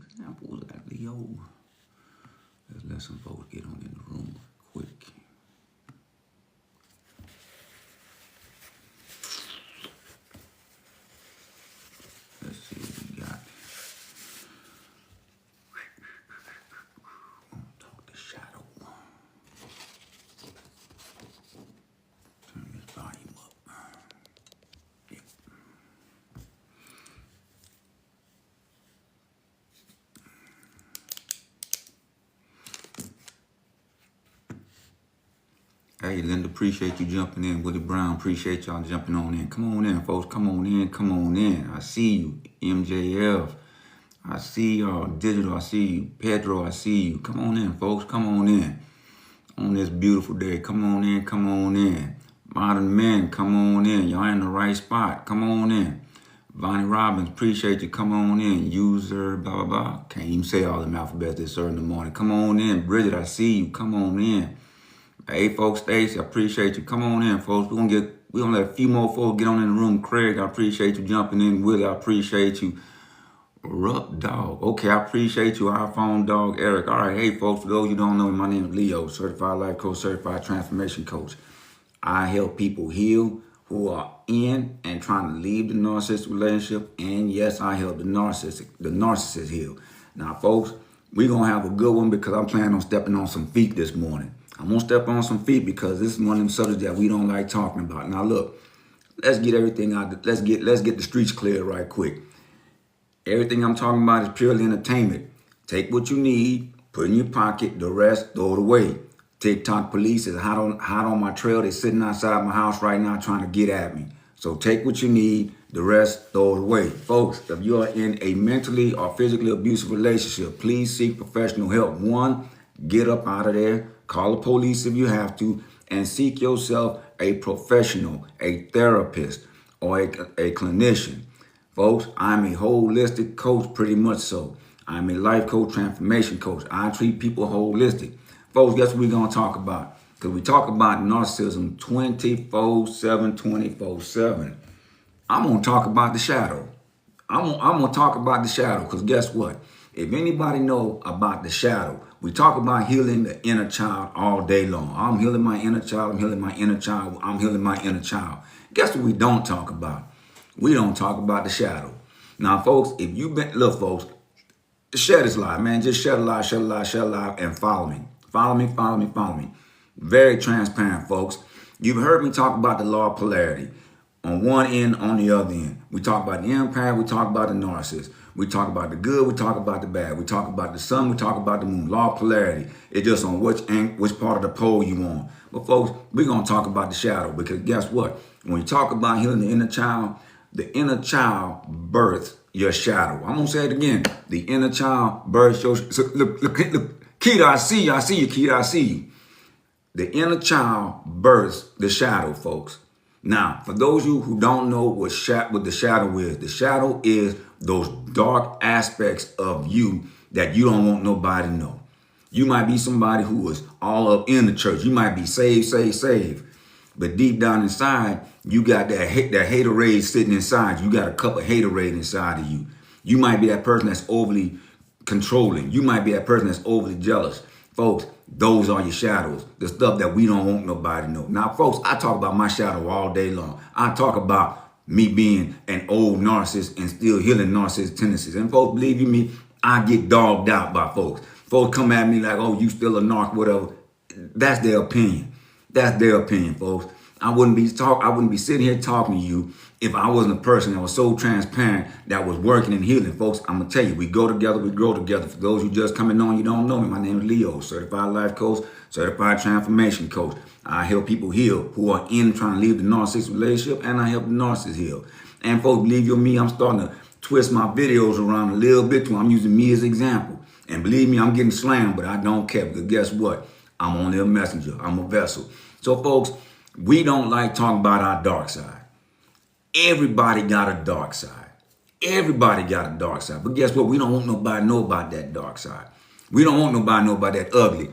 examples at Leo. Let's let some folks get on in the room quick. Let's see what we got. I'm gonna talk to Shadow. Turn this volume up. Yep. Hey, Linda, appreciate you jumping in. Willie Brown, appreciate y'all jumping on in. Come on in, folks. Come on in. Come on in. I see you. MJF. I see y'all. Digital, I see you. Pedro, I see you. Come on in, folks. Come on in. On this beautiful day. Come on in. Come on in. Modern men, come on in. Y'all in the right spot. Come on in. Vonnie Robbins, appreciate you. Come on in. User, blah, blah, blah. Can't even say all the alphabets this early in the morning. Come on in. Bridget, I see you. Come on in. Hey, folks, Stacy, I appreciate you. Come on in, folks. We're gonna let a few more folks get on in the room. Craig, I appreciate you jumping in. Willie, I appreciate you. Rup Dog. Okay, I appreciate you. iPhone Dog, Eric. All right, hey, folks, for those you don't know me, my name is Leo, Certified Life Coach, Certified Transformation Coach. I help people heal who are in and trying to leave the narcissistic relationship. And yes, I help the narcissist heal. Now, folks, we're going to have a good one because I'm planning on stepping on some feet this morning. I'm going to step on some feet because this is one of them subjects that we don't like talking about. Now, look, let's get everything out. Let's get the streets clear right quick. Everything I'm talking about is purely entertainment. Take what you need, put in your pocket, the rest, throw it away. TikTok police is hot on my trail. They're sitting outside my house right now trying to get at me. So take what you need, the rest, throw it away. Folks, if you are in a mentally or physically abusive relationship, please seek professional help. One, get up out of there. Call the police if you have to, and seek yourself a professional, a therapist, or a clinician. Folks, I'm a holistic coach, pretty much so. I'm a life coach, transformation coach. I treat people holistic. Folks, guess what we're going to talk about? Because we talk about narcissism 24/7, 24/7. I'm going to talk about the shadow. I'm going to talk about the shadow because guess what? If anybody know about the shadow, we talk about healing the inner child all day long. I'm healing my inner child. I'm healing my inner child. I'm healing my inner child. Guess what we don't talk about? We don't talk about the shadow. Now, folks, if you've been, look, folks, share this live, man. Just share the live, share the live, share the live, and follow me. Follow me, follow me, follow me. Very transparent, folks. You've heard me talk about the law of polarity. On one end, on the other end. We talk about the empath, we talk about the narcissist. We talk about the good, we talk about the bad. We talk about the sun, we talk about the moon. Law of polarity. It's just on which part of the pole you on. But folks, we're going to talk about the shadow because guess what? When you talk about healing the inner child births your shadow. I'm going to say it again. The inner child births your shadow. So look, Keita, I see you, Keita, I see you. The inner child births the shadow, folks. Now, for those of you who don't know what the shadow is those dark aspects of you that you don't want nobody to know. You might be somebody who is all up in the church. You might be saved. But deep down inside, you got that haterade sitting inside. You got a cup of haterade inside of you. You might be that person that's overly controlling. You might be that person that's overly jealous. Folks, those are your shadows, the stuff that we don't want nobody to know. Now, folks, I talk about my shadow all day long. I talk about me being an old narcissist and still healing narcissist tendencies. And folks, believe you me, I get dogged out by folks. Folks come at me like, oh, you still a narc, whatever. That's their opinion. That's their opinion, folks. I wouldn't be sitting here talking to you if I wasn't a person that was so transparent that was working and healing. Folks, I'm going to tell you, we go together, we grow together. For those who just coming on, you don't know me, my name is Leo, Certified Life Coach, Certified Transformation Coach. I help people heal who are in trying to leave the narcissistic relationship, and I help the narcissist heal. And folks, believe you me, I'm starting to twist my videos around a little bit too. I'm using me as an example. And believe me, I'm getting slammed, but I don't care because guess what? I'm only a messenger. I'm a vessel. So folks, we don't like talking about our dark side. Everybody got a dark side. Everybody got a dark side. But guess what? We don't want nobody to know about that dark side. We don't want nobody to know about that ugly.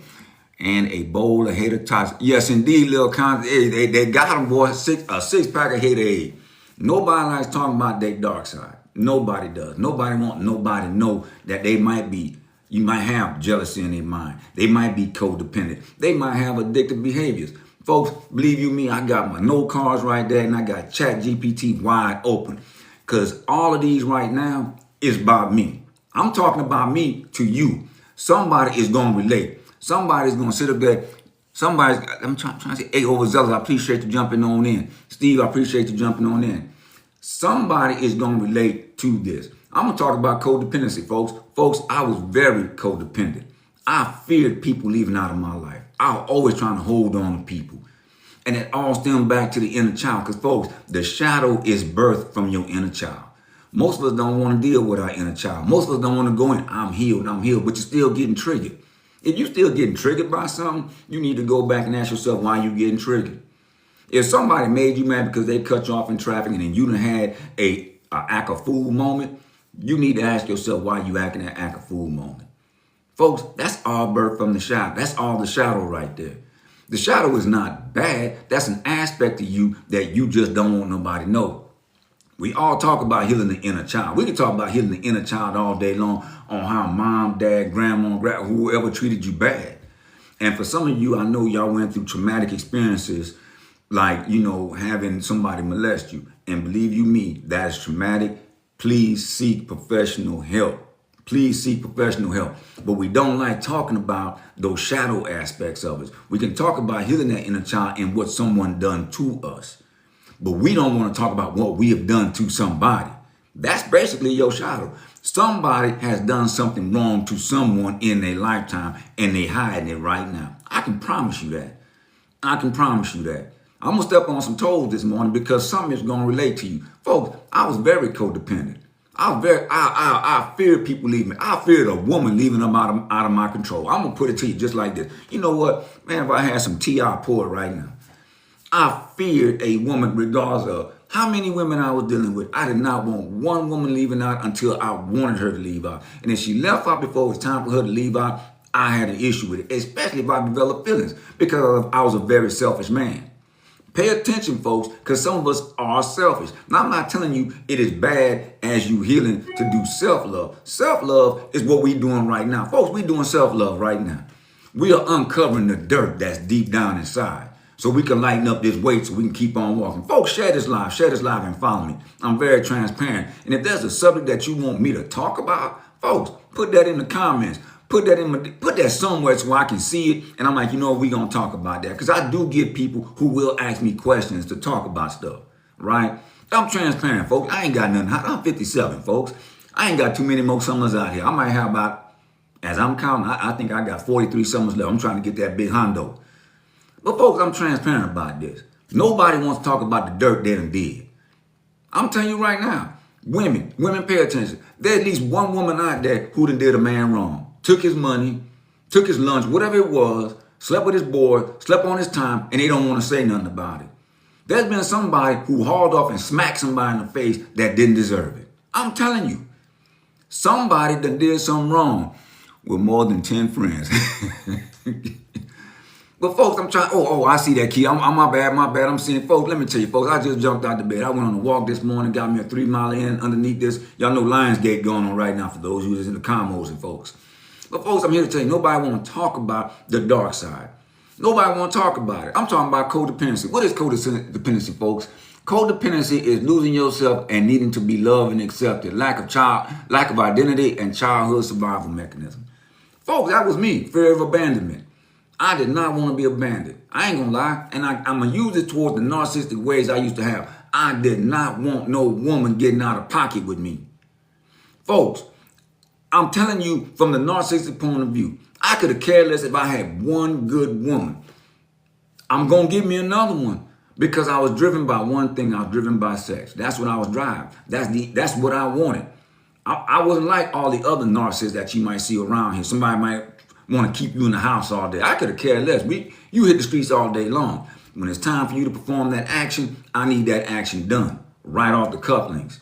And a bowl of hater tots. Yes, indeed, little cons. They got them, boy. A six-pack of haterade. Nobody likes talking about their dark side. Nobody does. Nobody want nobody to know that you might have jealousy in their mind. They might be codependent. They might have addictive behaviors. Folks, believe you me, I got my note cards right there and I got Chat GPT wide open. Because all of these right now is about me. I'm talking about me to you. Somebody is going to relate. Somebody's going to sit up there. I'm trying to say, hey, overzealous, I appreciate you jumping on in. Steve, I appreciate you jumping on in. Somebody is going to relate to this. I'm going to talk about codependency, folks. Folks, I was very codependent. I feared people leaving out of my life. I was always trying to hold on to people. And it all stems back to the inner child. Because, folks, the shadow is birthed from your inner child. Most of us don't want to deal with our inner child. Most of us don't want to go in, I'm healed, but you're still getting triggered. If you're still getting triggered by something, you need to go back and ask yourself why you're getting triggered. If somebody made you mad because they cut you off in traffic and then you done had a act of fool moment, you need to ask yourself why you acting that act of fool moment. Folks, that's all birth from the shadow. That's all the shadow right there. The shadow is not bad. That's an aspect of you that you just don't want nobody to know. We all talk about healing the inner child. We can talk about healing the inner child all day long on how mom, dad, grandma, whoever treated you bad. And for some of you, I know y'all went through traumatic experiences like, having somebody molest you. And believe you me, that is traumatic. Please seek professional help. Please seek professional help. But we don't like talking about those shadow aspects of it. We can talk about healing that inner child and what someone done to us. But we don't want to talk about what we have done to somebody. That's basically your shadow. Somebody has done something wrong to someone in their lifetime and they hiding it right now. I can promise you that. I can promise you that. I'm going to step on some toes this morning because something is going to relate to you. Folks, I was very codependent. I feared people leaving me. I feared a woman leaving them out of my control. I'm going to put it to you just like this. You know what? Man, if I had some tea, I'll pour it right now. I feared a woman regardless of how many women I was dealing with. I did not want one woman leaving out until I wanted her to leave out. And if she left out before it was time for her to leave out, I had an issue with it, especially if I developed feelings because I was a very selfish man. Pay attention, folks, because some of us are selfish. Now, I'm not telling you it is bad as you healing to do self-love. Self-love is what we're doing right now. Folks, we're doing self-love right now. We are uncovering the dirt that's deep down inside. So we can lighten up this weight so we can keep on walking. Folks, share this live and follow me. I'm very transparent. And if there's a subject that you want me to talk about, folks, put that in the comments. Put that somewhere so I can see it. And I'm like, we're going to talk about that. Because I do get people who will ask me questions to talk about stuff, right? I'm transparent, folks. I ain't got nothing. I'm 57, folks. I ain't got too many more summers out here. I might have about, as I'm counting, I think I got 43 summers left. I'm trying to get that big hondo. But folks, I'm transparent about this. Nobody wants to talk about the dirt they done did. I'm telling you right now, women pay attention. There's at least one woman out there who done did a man wrong. Took his money, took his lunch, whatever it was, slept with his boy, slept on his time, and they don't want to say nothing about it. There's been somebody who hauled off and smacked somebody in the face that didn't deserve it. I'm telling you, somebody that did something wrong with more than 10 friends. But folks, I'm trying, I see that key. My bad. I'm seeing, folks, let me tell you, folks, I just jumped out the bed. I went on a walk this morning, got me a 3-mile in underneath this. Y'all know Lionsgate going on right now for those who's in the commos and folks. But folks, I'm here to tell you, nobody want to talk about the dark side. Nobody want to talk about it. I'm talking about codependency. What is codependency, folks? Codependency is losing yourself and needing to be loved and accepted. Lack of identity and childhood survival mechanism. Folks, that was me, fear of abandonment. I did not want to be abandoned. I ain't gonna lie. And I'm going to use it towards the narcissistic ways I used to have. I did not want no woman getting out of pocket with me. Folks, I'm telling you from the narcissistic point of view, I could have cared less if I had one good woman. I'm going to give me another one because I was driven by one thing. I was driven by sex. That's what I was driving. That's what I wanted. I wasn't like all the other narcissists that you might see around here. Somebody might want to keep you in the house all day. I could have cared less. You hit the streets all day long. When it's time for you to perform that action, I need that action done right off the cufflinks.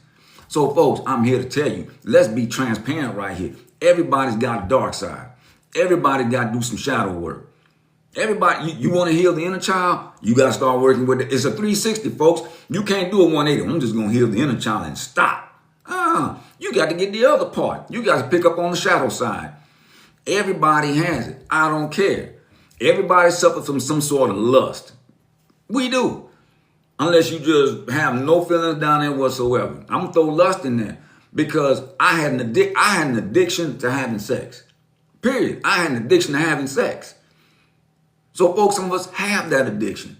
So folks, I'm here to tell you, let's be transparent right here. Everybody's got a dark side. Everybody got to do some shadow work. Everybody, you want to heal the inner child, you got to start working with it. It's a 360, folks. You can't do a 180. I'm just going to heal the inner child and stop. No, you got to get the other part. You got to pick up on the shadow side. Everybody has it. I don't care. Everybody suffers from some sort of lust. We do. Unless you just have no feelings down there whatsoever. I'm going to throw lust in there because I had an addiction to having sex. Period. I had an addiction to having sex. So folks, some of us have that addiction.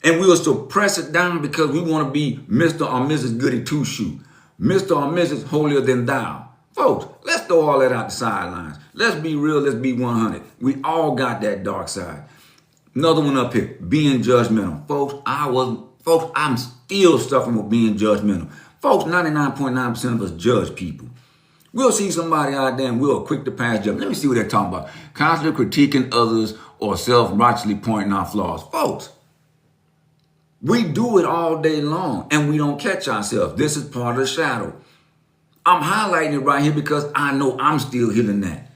And we'll suppress it down because we want to be Mr. or Mrs. Goody Two-Shoe. Mr. or Mrs. Holier Than Thou. Folks, let's throw all that out the sidelines. Let's be real. Let's be 100. We all got that dark side. Another one up here, being judgmental. Folks, I'm still suffering with being judgmental. Folks, 99.9% of us judge people. We'll see somebody out there and we're quick to pass judgment. Let me see what they're talking about. Constantly critiquing others or self-righteously pointing out flaws. Folks, we do it all day long and we don't catch ourselves. This is part of the shadow. I'm highlighting it right here because I know I'm still healing that.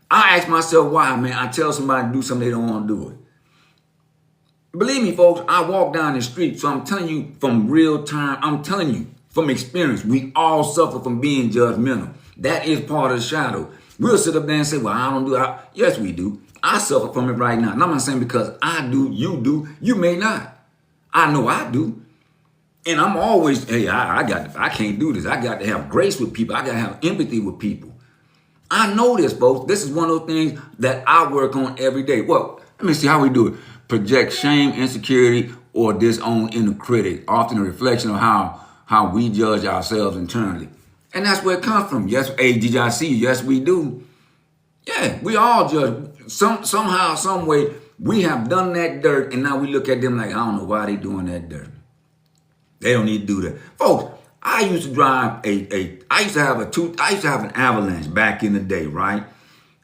I ask myself why, man. I tell somebody to do something, they don't want to do it. Believe me, folks, I walk down the street, so I'm telling you from real time, I'm telling you from experience, we all suffer from being judgmental. That is part of the shadow. We'll sit up there and say, well, I don't do it. Yes, we do. I suffer from it right now. And I'm not saying because I do, you may not. I know I do. And I'm always, hey, I can't do this. I got to have grace with people. I got to have empathy with people. I know this, folks. This is one of those things that I work on every day. Well, let me see how we do it. Project shame, insecurity, or disown inner critic, often a reflection of how we judge ourselves internally. And that's where it comes from. Yes, AGIC, yes, we do. Yeah, we all judge. Somehow, some way, we have done that dirt, and now we look at them like, I don't know why they doing that dirt. They don't need to do that. Folks, I used to drive I used to have an Avalanche back in the day, right?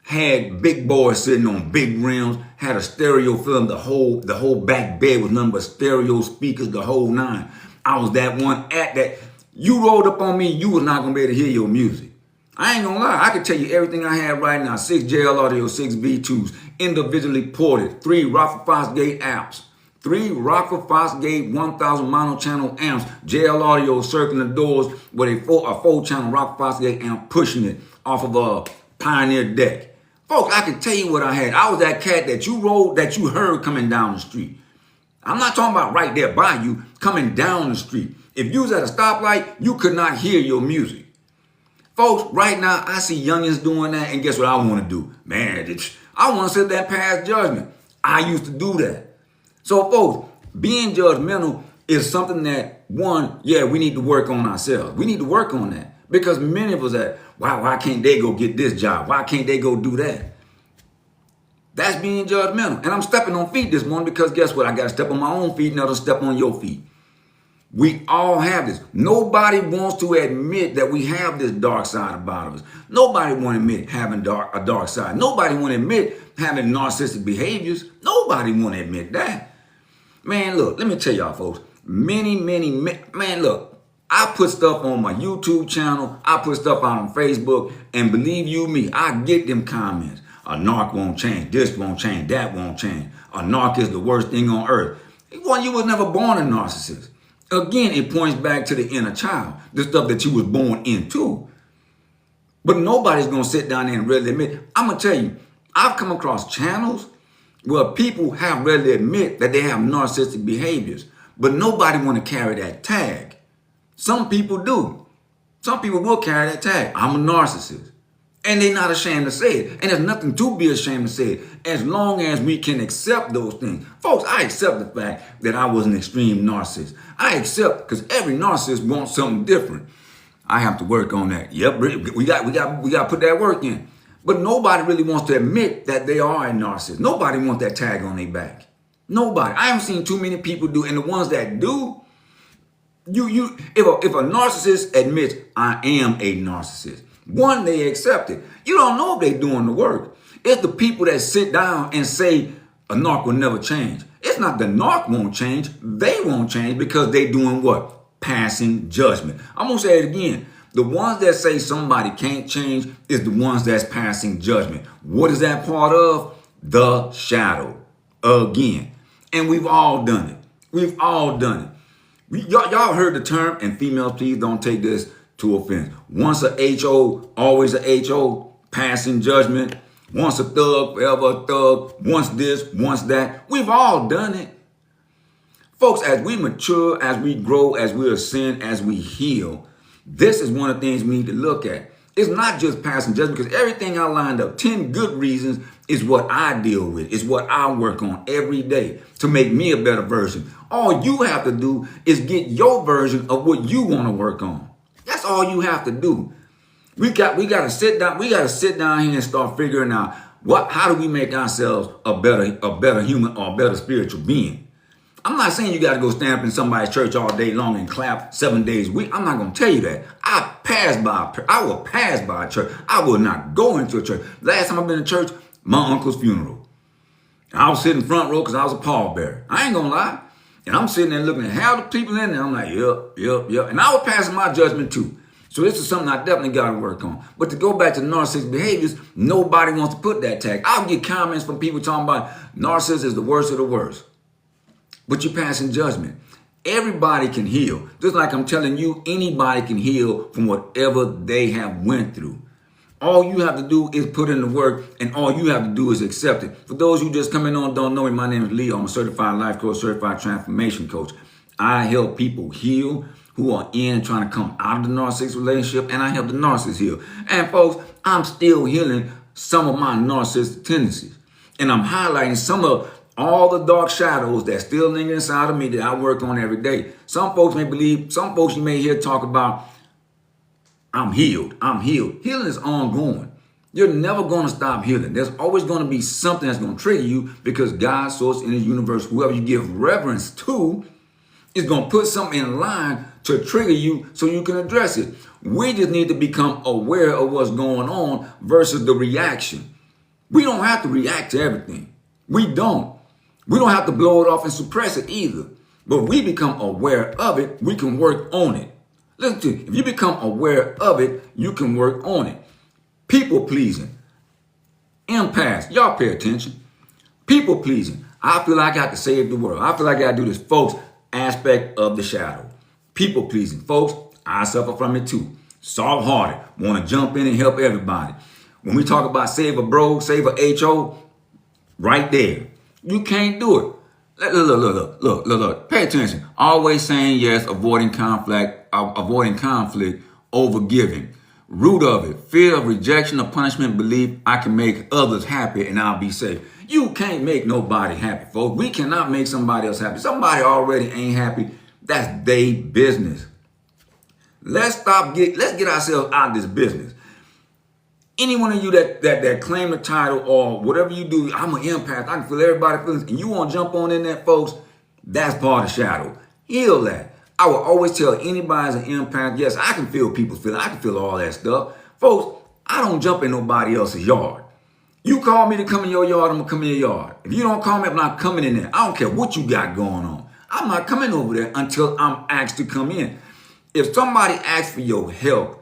Had big boys sitting on big rims, had a stereo film, the whole back bed was nothing but stereo speakers, the whole nine. I was that one at that. You rolled up on me, you was not gonna be able to hear your music. I ain't gonna lie, I can tell you everything I have right now. 6 JL Audio, 6 V2s, individually ported, 3 Rockford Fosgate amps, 3 Rockford Fosgate 1000 mono-channel amps, JL Audio circling the doors with a 4-channel Rockford Fosgate amp pushing it off of a Pioneer deck. Folks, I can tell you what I had. I was that cat that you heard coming down the street. I'm not talking about right there by you, coming down the street. If you was at a stoplight, you could not hear your music. Folks, right now, I see youngins doing that, and guess what I want to do? Man, I want to sit there and pass judgment. I used to do that. So, folks, being judgmental is something that, we need to work on ourselves. We need to work on that. Because many of us are, why can't they go get this job? Why can't they go do that? That's being judgmental. And I'm stepping on feet this morning because guess what? I got to step on my own feet and others step on your feet. We all have this. Nobody wants to admit that we have this dark side about us. Nobody want to admit having a dark side. Nobody want to admit having narcissistic behaviors. Nobody want to admit that. Man, look, let me tell y'all, folks. Man, look. I put stuff on my YouTube channel. I put stuff out on Facebook. And believe you me, I get them comments. A narc won't change. This won't change. That won't change. A narc is the worst thing on earth. Well, you was never born a narcissist. Again, it points back to the inner child. The stuff that you was born into. But nobody's going to sit down there and really admit. I'm going to tell you, I've come across channels where people have readily admit that they have narcissistic behaviors. But nobody want to carry that tag. Some people do. Some people will carry that tag. I'm a narcissist. And they're not ashamed to say it. And there's nothing to be ashamed to say it. As long as we can accept those things. Folks, I accept the fact that I was an extreme narcissist. I accept because every narcissist wants something different. I have to work on that. Yep, we got to put that work in. But nobody really wants to admit that they are a narcissist. Nobody wants that tag on their back. Nobody. I haven't seen too many people do. And the ones that do, if a narcissist admits, I am a narcissist, they accept it. You don't know if they're doing the work. It's the people that sit down and say a narc will never change. It's not the narc won't change. They won't change because they doing what? Passing judgment. I'm going to say it again. The ones that say somebody can't change is the ones that's passing judgment. What is that part of? The shadow. Again. And we've all done it. We've all done it. Y'all heard the term, and females, please don't take this to offense. Once a HO, always a HO, passing judgment. Once a thug, forever a thug. Once this, once that. We've all done it. Folks, as we mature, as we grow, as we ascend, as we heal, this is one of the things we need to look at. It's not just passing judgment, because everything I lined up, 10 good reasons, is what I deal with. It's what I work on every day to make me a better version. All you have to do is get your version of what you want to work on. That's all you have to do. We got to sit down. We got to sit down here and start figuring out how do we make ourselves a better human or a better spiritual being. I'm not saying you got to go stand up in somebody's church all day long and clap 7 days a week. I'm not going to tell you that. I will pass by a church. I will not go into a church. Last time I've been in church, my uncle's funeral. I was sitting front row because I was a pallbearer. I ain't going to lie. And I'm sitting there looking at how the people in there. I'm like, yep. And I was passing my judgment too. So this is something I definitely got to work on. But to go back to narcissistic behaviors, nobody wants to put that tag. I'll get comments from people talking about narcissist is the worst of the worst. But you're passing judgment. Everybody can heal. Just like I'm telling you, anybody can heal from whatever they have went through. All you have to do is put in the work, and all you have to do is accept it. For those who just coming on don't know me, my name is Leo. I'm a certified life coach, certified transformation coach. I help people heal who are in and trying to come out of the narcissistic relationship, and I help the narcissist heal. And folks, I'm still healing some of my narcissistic tendencies. And I'm highlighting some of all the dark shadows that still linger inside of me that I work on every day. Some folks may believe, some folks you may hear talk about, I'm healed. Healing is ongoing. You're never going to stop healing. There's always going to be something that's going to trigger you, because God, source in the universe, whoever you give reverence to, is going to put something in line to trigger you so you can address it. We just need to become aware of what's going on versus the reaction. We don't have to react to everything. We don't. We don't have to blow it off and suppress it either. But we become aware of it, we can work on it. Listen to me. If you become aware of it, you can work on it. People pleasing. Empaths. Y'all pay attention. People pleasing. I feel like I got to save the world. I feel like I got to do this, folks. Aspect of the shadow. People pleasing. Folks, I suffer from it too. Soft-hearted. Want to jump in and help everybody. When we talk about save a bro, save a HO, right there. You can't do it. Look. Pay attention. Always saying yes, avoiding conflict, over giving. Root of it, fear of rejection or punishment, belief I can make others happy and I'll be safe. You can't make nobody happy, folks. We cannot make somebody else happy. Somebody already ain't happy. That's their business. Let's get ourselves out of this business. Any one of you that claim the title or whatever you do, I'm an empath, I can feel everybody's feelings, and you want to jump on in that, folks, that's part of shadow. Heal that. I will always tell anybody's an empath, yes, I can feel people's feelings. I can feel all that stuff. Folks, I don't jump in nobody else's yard. You call me to come in your yard, I'm going to come in your yard. If you don't call me, I'm not coming in there. I don't care what you got going on. I'm not coming over there until I'm asked to come in. If somebody asks for your help,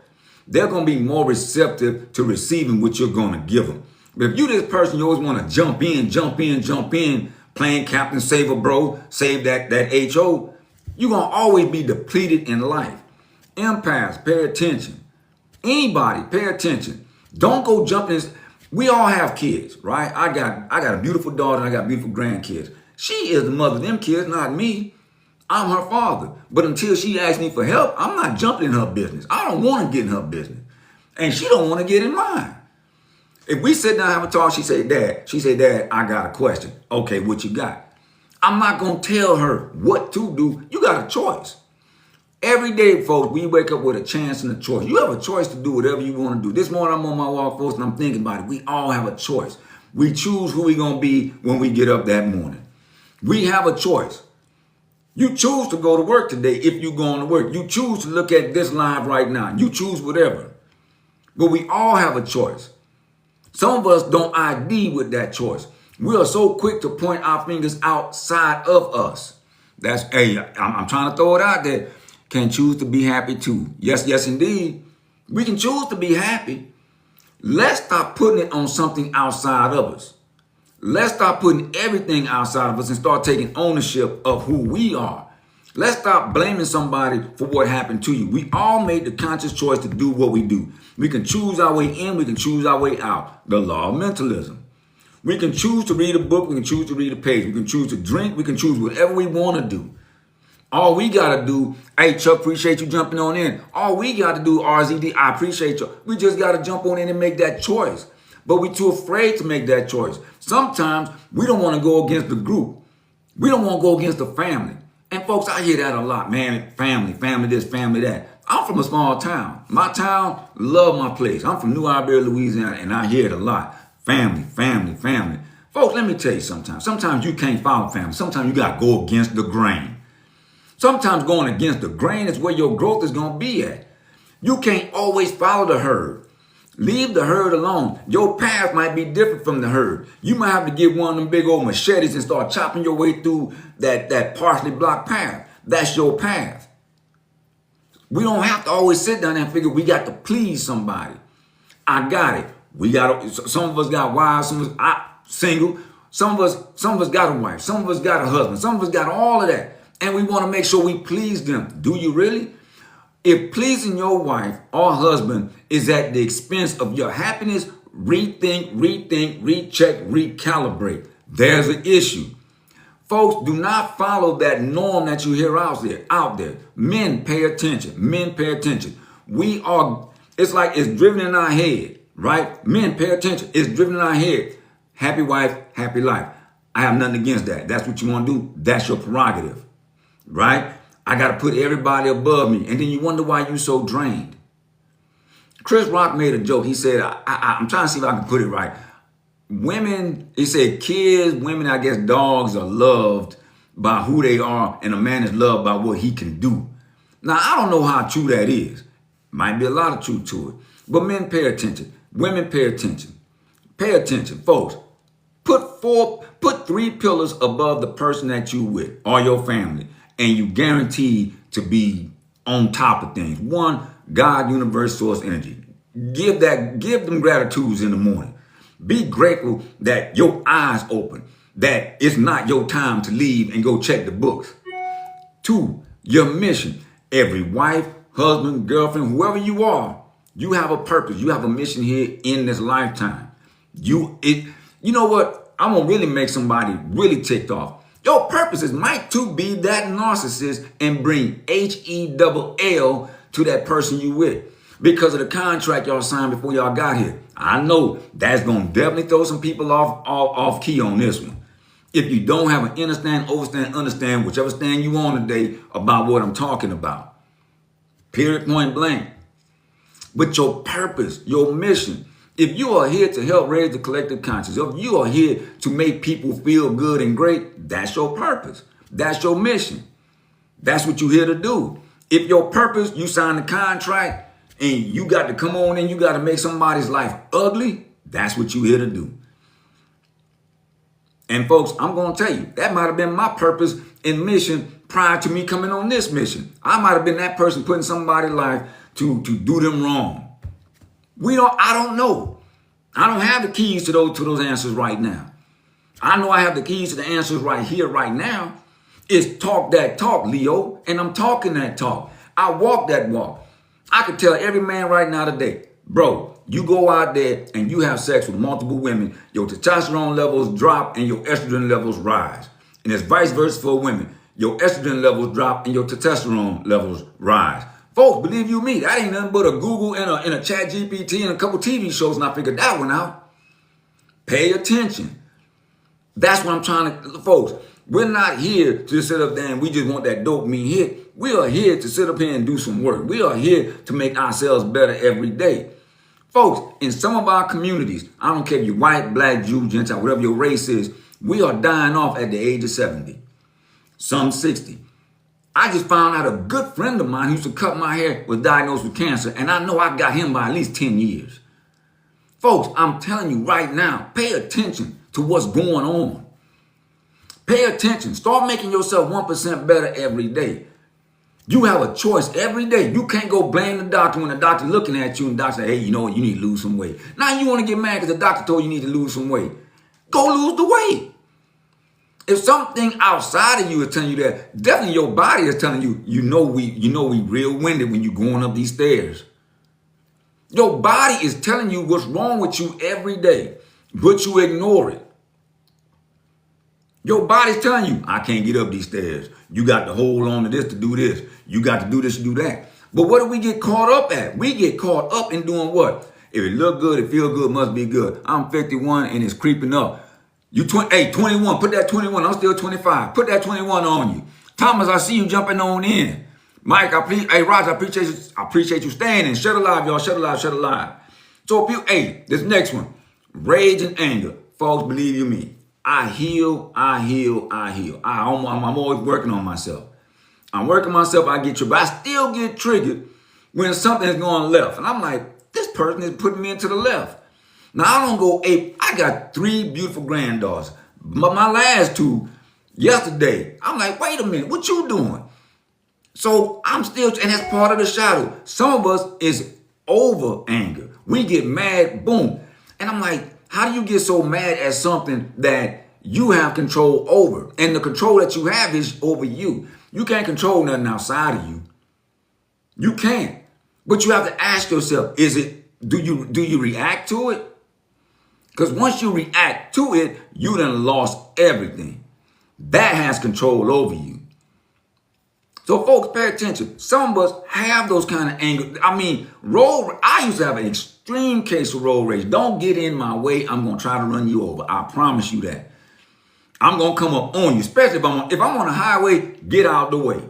they're going to be more receptive to receiving what you're going to give them. But if you this person, you always want to jump in, playing captain, save a bro, save that HO, you're going to always be depleted in life. Empaths, pay attention. Anybody, pay attention. Don't go jumping. We all have kids, right? I got a beautiful daughter and I got beautiful grandkids. She is the mother of them kids, not me. I'm her father. But until she asks me for help, I'm not jumping in her business. I don't want to get in her business. And she don't want to get in mine. If we sit down and have a talk, she say, Dad, I got a question. Okay, what you got? I'm not going to tell her what to do. You got a choice. Every day, folks, we wake up with a chance and a choice. You have a choice to do whatever you want to do. This morning, I'm on my walk, folks, and I'm thinking about it. We all have a choice. We choose who we're going to be when we get up that morning. We have a choice. You choose to go to work today if you're going to work. You choose to look at this live right now. You choose whatever. But we all have a choice. Some of us don't ID with that choice. We are so quick to point our fingers outside of us. I'm trying to throw it out there. Can choose to be happy too. Yes, indeed. We can choose to be happy. Let's stop putting it on something outside of us. Let's stop putting everything outside of us and start taking ownership of who we are. Let's stop blaming somebody for what happened to you. We all made the conscious choice to do what we do. We can choose our way in, we can choose our way out. The law of mentalism. We can choose to read a book, we can choose to read a page. We can choose to drink, we can choose whatever we want to do. All we got to do, hey, Chuck, appreciate you jumping on in. All we got to do, RZD, I appreciate you. We just got to jump on in and make that choice. But we're too afraid to make that choice. Sometimes we don't want to go against the group. We don't want to go against the family. And folks, I hear that a lot, man. Family this, family that. I'm from a small town. My town, love my place. I'm from New Iberia, Louisiana, and I hear it a lot. Family. Folks, let me tell you sometimes. Sometimes you can't follow family. Sometimes you got to go against the grain. Sometimes going against the grain is where your growth is going to be at. You can't always follow the herd. Leave the herd alone. Your path might be different from the herd. You might have to get one of them big old machetes and start chopping your way through that partially blocked path. That's your path. We don't have to always sit down there and figure we got to please somebody. I got it. Some of us got wives, some of us single. Some of us got a wife. Some of us got a husband. Some of us got all of that. And we want to make sure we please them. Do you really? If pleasing your wife or husband is at the expense of your happiness, rethink, recheck, recalibrate. There's an issue. Folks, do not follow that norm that you hear out there. Men, pay attention. It's like it's driven in our head, right? Men, pay attention. It's driven in our head. Happy wife, happy life. I have nothing against that. That's what you want to do. That's your prerogative, right? I got to put everybody above me. And then you wonder why you're so drained. Chris Rock made a joke. He said, I'm trying to see if I can put it right. Women, he said, kids, women, I guess dogs are loved by who they are, and a man is loved by what he can do. Now, I don't know how true that is. Might be a lot of truth to it. But men, pay attention. Women, pay attention. Pay attention, folks. Put 3 pillars above the person that you with or your family, and you guarantee to be on top of things. 1, God, universe, source, energy. Give them gratitudes in the morning. Be grateful that your eyes open, that it's not your time to leave and go check the books. 2, your mission. Every wife, husband, girlfriend, whoever you are, you have a purpose. You have a mission here in this lifetime. You know what? I'm going to really make somebody really ticked off. Your purpose is might to be that narcissist and bring HELL to that person you with. Because of the contract y'all signed before y'all got here. I know that's going to definitely throw some people off key on this one. If you don't have an understand, whichever stand you on today about what I'm talking about. Period, point blank. But your purpose, your mission, if you are here to help raise the collective consciousness, if you are here to make people feel good and great, that's your purpose. That's your mission. That's what you're here to do. If your purpose, you sign the contract, and you got to come on in, you got to make somebody's life ugly, that's what you're here to do. And folks, I'm going to tell you, that might have been my purpose and mission prior to me coming on this mission. I might have been that person putting somebody's life to do them wrong. I don't know. I don't have the keys to those answers right now. I know I have the keys to the answers right here, right now. It's talk that talk, Leo, and I'm talking that talk. I walk that walk. I could tell every man right now today, bro, you go out there and you have sex with multiple women, your testosterone levels drop and your estrogen levels rise. And it's vice versa for women. Your estrogen levels drop and your testosterone levels rise. Folks, believe you me, that ain't nothing but a Google and a chat GPT and a couple TV shows, and I figured that one out. Pay attention. That's what I'm trying to, folks, we're not here to sit up there and we just want that dopamine hit. We are here to sit up here and do some work. We are here to make ourselves better every day. Folks, in some of our communities, I don't care if you're white, black, Jew, Gentile, whatever your race is, we are dying off at the age of 70, some 60. I just found out a good friend of mine who used to cut my hair was diagnosed with cancer, and I know I got him by at least 10 years. Folks, I'm telling you right now, pay attention to what's going on. Pay attention. Start making yourself 1% better every day. You have a choice every day. You can't go blame the doctor when the doctor looking at you and the doctor say, hey, you know what, you need to lose some weight. Now you want to get mad because the doctor told you need to lose some weight. Go lose the weight. If something outside of you is telling you that, definitely your body is telling you, you know we real winded when you're going up these stairs. Your body is telling you what's wrong with you every day, but you ignore it. Your body's telling you, I can't get up these stairs. You got to hold on to this to do this. You got to do this to do that. But what do we get caught up at? We get caught up in doing what? If it look good, it feel good, must be good. I'm 51 and it's creeping up. You 21, put that 21. I'm still 25. Put that 21 on you. Thomas, I see you jumping on in. Mike, hey, Roger, I appreciate you staying in. Shut alive, y'all. Shut alive, shut alive. So if you, hey, this next one, rage and anger. Folks, believe you me, I heal. I'm always working on myself. I'm working myself, I get triggered. But I still get triggered when something is going left. And I'm like, this person is putting me into the left. Now, I don't go ape. I got 3 beautiful granddaughters. But my last 2, yesterday, I'm like, wait a minute, what you doing? So I'm still, and that's part of the shadow. Some of us is over anger. We get mad, boom. And I'm like, how do you get so mad at something that you have control over? And the control that you have is over you. You can't control nothing outside of you. You can't. But you have to ask yourself, do you react to it? Because once you react to it, you done lost everything. That has control over you. So folks, pay attention. Some of us have those kind of anger. I mean, I used to have an extreme case of road rage. Don't get in my way. I'm going to try to run you over. I promise you that. I'm going to come up on you, especially if I'm on a highway, get out of the way.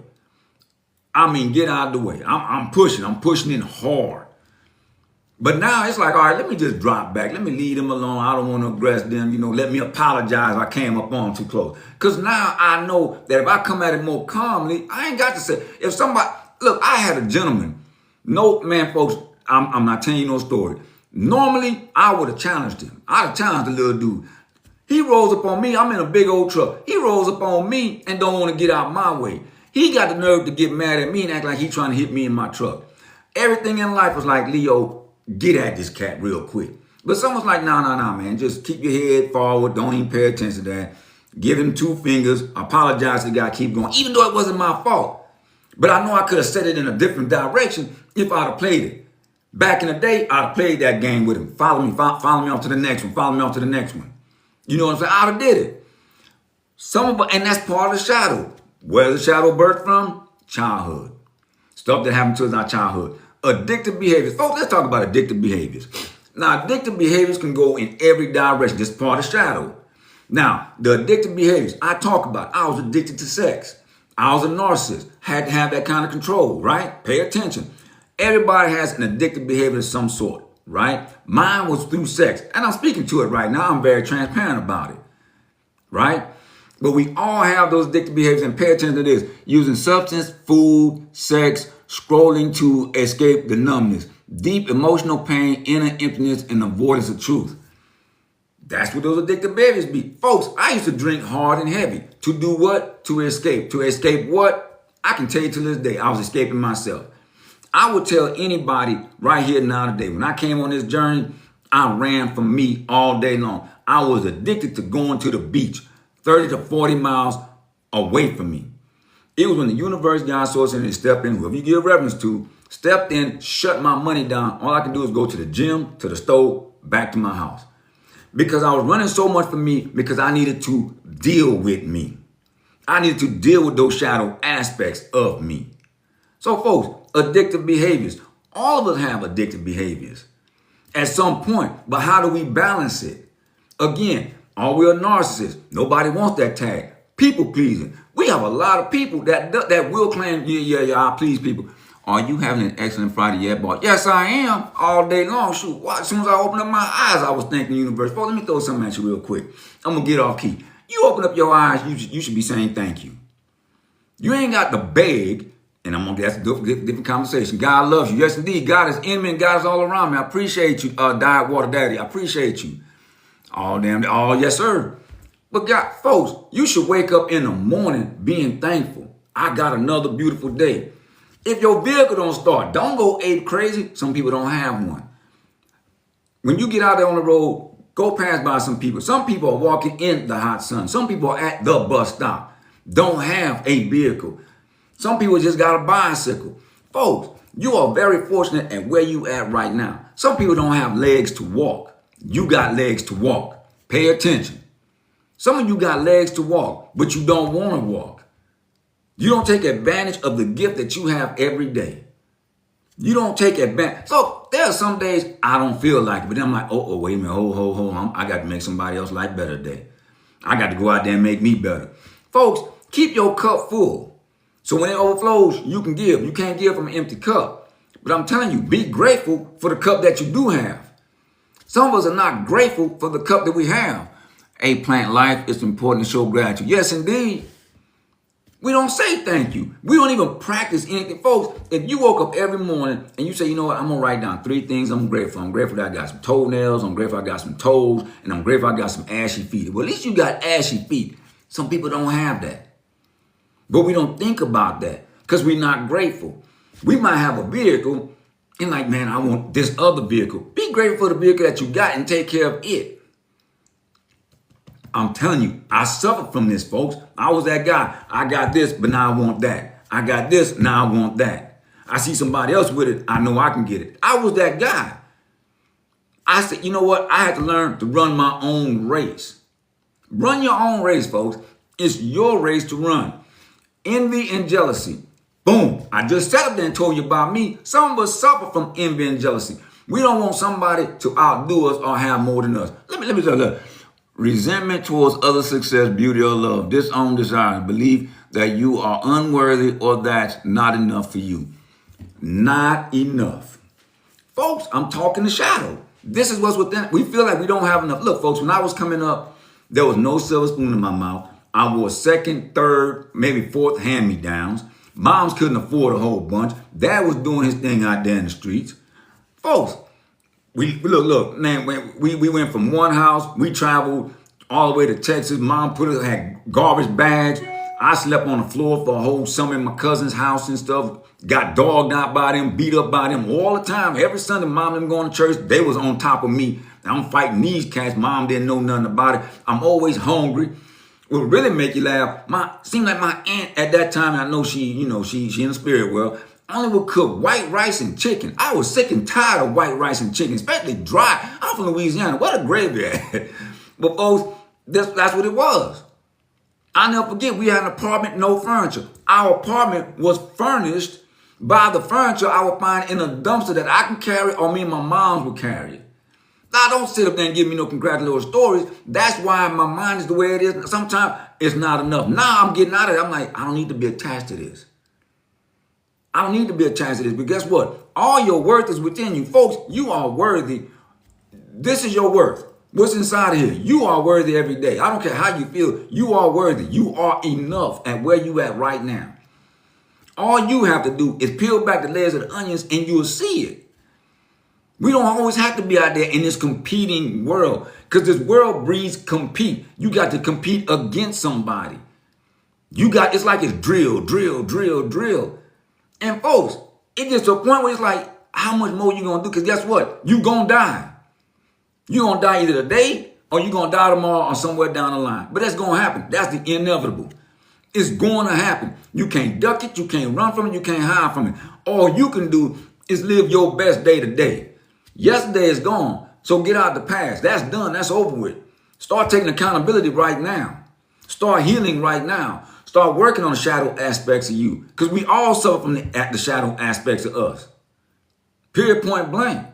I mean, get out of the way. I'm pushing in hard. But now it's like, all right, let me just drop back. Let me leave them alone. I don't want to aggress them. Let me apologize if I came up on too close. Because now I know that if I come at it more calmly, I ain't got to say, if somebody, look, I had a gentleman. No, man, folks, I'm not telling you no story. Normally, I would have challenged him. I'd have challenged the little dude. He rolls up on me. I'm in a big old truck. He rolls up on me and don't want to get out my way. He got the nerve to get mad at me and act like he's trying to hit me in my truck. Everything in life was like, Leo, get at this cat real quick. But someone's like, no, man. Just keep your head forward. Don't even pay attention to that. Give him 2 fingers. Apologize to the guy. Keep going. Even though it wasn't my fault. But I know I could have set it in a different direction if I'd have played it. Back in the day, I'd have played that game with him. Follow me on to the next one. Follow me on to the next one. You know what I'm saying? I'd have did it. And that's part of the shadow. Where's the shadow birthed from? Childhood. Stuff that happened to us in our childhood. Addictive behaviors. Folks, let's talk about addictive behaviors. Now, addictive behaviors can go in every direction. This is part of shadow. Now, the addictive behaviors I talk about, I was addicted to sex. I was a narcissist. Had to have that kind of control, right? Pay attention. Everybody has an addictive behavior of some sort, right? Mine was through sex. And I'm speaking to it right now. I'm very transparent about it, right? But we all have those addictive behaviors, and pay attention to this. Using substance, food, sex, scrolling to escape the numbness, deep emotional pain, inner emptiness, and avoidance of truth. That's what those addictive behaviors be. Folks, I used to drink hard and heavy. To do what? To escape. To escape what? I can tell you to this day, I was escaping myself. I would tell anybody right here now today, when I came on this journey, I ran from me all day long. I was addicted to going to the beach, 30 to 40 miles away from me. It was when the universe, God, source, and stepped in, whoever you give reverence to, stepped in, shut my money down. All I could do is go to the gym, to the stove, back to my house. Because I was running so much for me, because I needed to deal with me. I needed to deal with those shadow aspects of me. So folks, addictive behaviors. All of us have addictive behaviors at some point, but how do we balance it? Again, are we a narcissist? Nobody wants that tag. People pleasing. We have a lot of people that will claim, I please people. Are you having an excellent Friday yet, boss? Yes, I am. All day long. Shoot, as soon as I opened up my eyes, I was thinking universe. Well, let me throw something at you real quick. I'm going to get off key. You open up your eyes, you should be saying thank you. You ain't got to beg, and that's a different conversation. God loves you. Yes, indeed. God is in me and God is all around me. I appreciate you, Diet Water Daddy. I appreciate you. Oh, yes, sir. But God, folks, you should wake up in the morning being thankful. I got another beautiful day. If your vehicle don't start, don't go ape crazy. Some people don't have one. When you get out there on the road, Go pass by some people. Some people are walking in the hot sun. Some people are at the bus stop, don't have a vehicle. Some people just got a bicycle. Folks, you are very fortunate at where you at right now. Some people don't have legs to walk. You got legs to walk. Pay attention. Some of you got legs to walk, but you don't want to walk. You don't take advantage of the gift that you have every day. You don't take advantage. So there are some days I don't feel like it, but then I'm like, oh, wait a minute, hold on. I got to make somebody else life better today. I got to go out there and make me better. Folks, keep your cup full. So when it overflows, you can give. You can't give from an empty cup. But I'm telling you, be grateful for the cup that you do have. Some of us are not grateful for the cup that we have. Hey, Plant Life, it's important to show gratitude. Yes, indeed. We don't say thank you. We don't even practice anything. Folks, if you woke up every morning and you say, you know what, I'm going to write down 3 things I'm grateful for. I'm grateful that I got some toenails. I'm grateful I got some toes. And I'm grateful I got some ashy feet. Well, at least you got ashy feet. Some people don't have that. But we don't think about that because we're not grateful. We might have a vehicle and like, man, I want this other vehicle. Be grateful for the vehicle that you got and take care of it. I'm telling you, I suffered from this, folks. I was that guy. I got this, but now I want that. I got this, now I want that. I see somebody else with it. I know I can get it. I was that guy. I said, you know what? I had to learn to run my own race. Run your own race, folks. It's your race to run. Envy and jealousy. Boom. I just sat up there and told you about me. Some of us suffer from envy and jealousy. We don't want somebody to outdo us or have more than us. Let me tell you. Resentment towards other success, beauty, or love. Disown desire. Believe that you are unworthy or that's not enough for you. Not enough. Folks, I'm talking to Shadow. This is what's within. We feel like we don't have enough. Look, folks, when I was coming up, there was no silver spoon in my mouth. I wore 2nd, 3rd, maybe 4th hand-me-downs. Moms couldn't afford a whole bunch. Dad was doing his thing out there in the streets. Folks, look, man, we went from one house, we traveled all the way to Texas. Mom had garbage bags. I slept on the floor for a whole summer in my cousin's house and stuff. Got dogged out by them, beat up by them all the time. Every Sunday, mom and them going to church, they was on top of me. I'm fighting these cats. Mom didn't know nothing about it. I'm always hungry. What would really make you laugh, seemed like my aunt at that time, and I know she in the spirit world, only would cook white rice and chicken. I was sick and tired of white rice and chicken, especially dry. I'm from Louisiana. What a gravy at. But folks, that's what it was. I'll never forget, we had an apartment, no furniture. Our apartment was furnished by the furniture I would find in a dumpster that I could carry or me and my mom would carry it. Now, don't sit up there and give me no congratulatory stories. That's why my mind is the way it is. Sometimes it's not enough. Now I'm getting out of it. I'm like, I don't need to be attached to this. I don't need to be attached to this. But guess what? All your worth is within you. Folks, you are worthy. This is your worth. What's inside of here? You are worthy every day. I don't care how you feel. You are worthy. You are enough at where you at right now. All you have to do is peel back the layers of the onions and you'll see it. We don't always have to be out there in this competing world because this world breeds compete. You got to compete against somebody. It's like it's drill. And folks, it gets to a point where it's like, how much more you going to do? Because guess what? You going to die. You're going to die either today or you're going to die tomorrow or somewhere down the line. But that's going to happen. That's the inevitable. It's going to happen. You can't duck it. You can't run from it. You can't hide from it. All you can do is live your best day to day. Yesterday is gone. So get out the past. That's done. That's over with. Start taking accountability right now. Start healing right now. Start working on the shadow aspects of you. Because we all suffer from the shadow aspects of us. Period, point blank.